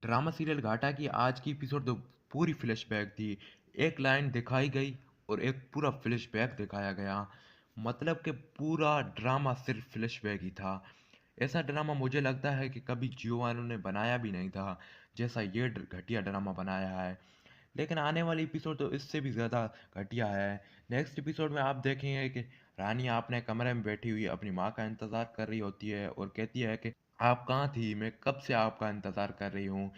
Drama serial घाटा की आज की एपिसोड तो पूरी फ्लैशबैक थी। एक लाइन दिखाई गई और एक पूरा फ्लैशबैक दिखाया गया। मतलब कि पूरा ड्रामा सिर्फ फ्लैशबैक ही था। ऐसा ड्रामा मुझे लगता है कि कभी जियो वालों ने बनाया भी नहीं था, जैसा ये घटिया ड्रामा बनाया है। लेकिन आने वाली एपिसोड तो इससे भी ज़्यादा घटिया है। नेक्स्ट एपिसोड में आप देखेंगे कि रानिया अपने कमरे में बैठी हुई अपनी माँ का इंतज़ार कर रही होती है और कहती है कि आप कहाँ थी? मैं कब से आपका इंतज़ार कर रही हूँ।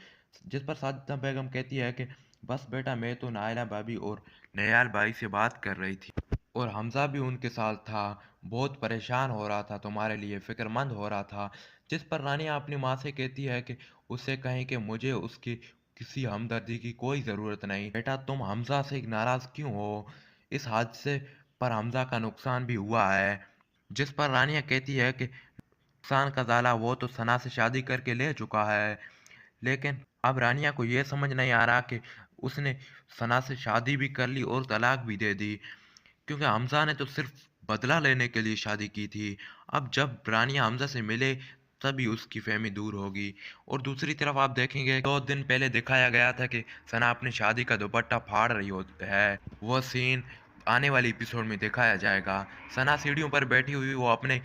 जिस पर साजिदा बेगम कहती है कि बस बेटा, मैं तो नायला भाभी और नयाल भाई से बात कर रही थी और हमज़ा भी उनके साथ था। बहुत परेशान हो रहा था तुम्हारे लिए, फ़िक्रमंद हो रहा था। जिस पर रानिया अपनी माँ से कहती है कि उससे कहें कि मुझे उसकी किसी हमदर्दी की कोई ज़रूरत नहीं। बेटा, तुम हमज़ा से नाराज़ क्यों हो? इस हादसे पर हमज़ा का नुकसान भी हुआ है। जिस पर रानिया कहती है कि नुकसान का ज़ाला वो तो सना से शादी करके ले चुका है। लेकिन अब रानिया को ये समझ नहीं आ रहा कि उसने सना से शादी भी कर ली और तलाक भी दे दी, क्योंकि हमजा ने तो सिर्फ बदला लेने के लिए शादी की थी। अब जब रानिया हमजा से मिले तभी उसकी फहमी दूर होगी। और दूसरी तरफ आप देखेंगे 2 दिन पहले दिखाया गया था कि सना अपनी शादी का दुपट्टा फाड़ रही होती है। वो सीन आने वाली एपिसोड में दिखाया जाएगा। सना सीढ़ियों पर बैठी हुई वो अपने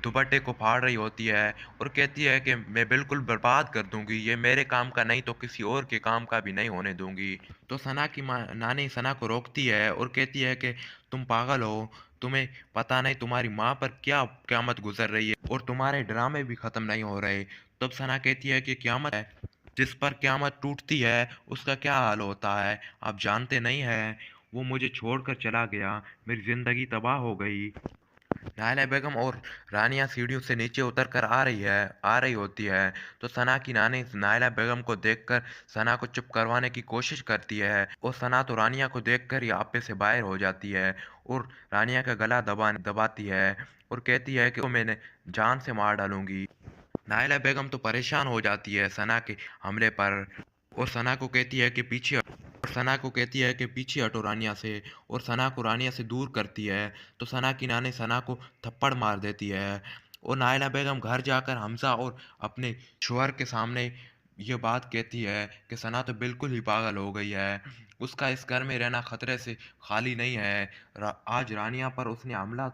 दुपट्टे को फाड़ रही होती है और कहती है कि मैं बिल्कुल बर्बाद कर दूंगी, ये मेरे काम का नहीं तो किसी और के काम का भी नहीं होने दूंगी। तो सना की माँ नानी सना को रोकती है और कहती है कि तुम पागल हो, तुम्हें पता नहीं तुम्हारी माँ पर क्या क़यामत गुजर रही है और तुम्हारे ड्रामे भी खत्म नहीं हो रहे। तब सना कहती है कि क़यामत है, जिस पर क़यामत टूटती है उसका क्या हाल होता है आप जानते नहीं हैं। वो मुझे छोड़कर चला गया, मेरी जिंदगी तबाह हो गई। नायला बेगम और रानिया सीढ़ियों से नीचे उतर कर आ रही होती है। तो सना की नानी नायला बेगम को देखकर सना को चुप करवाने की कोशिश करती है और सना तो रानिया को देखकर ही आपे से बाहर हो जाती है और रानिया का गला दबाती है और कहती है कि वो मैंने जान से मार डालूंगी। नायला बेगम तो परेशान हो जाती है सना के हमले पर और सना को कहती है कि पीछे हटो रानिया से, और सना को रानिया से दूर करती है। तो सना की नानी सना को थप्पड़ मार देती है और नायला बेगम घर जाकर हमजा और अपने शौहर के सामने ये बात कहती है कि सना तो बिल्कुल ही पागल हो गई है, उसका इस घर में रहना खतरे से खाली नहीं है। आज रानिया पर उसने हमला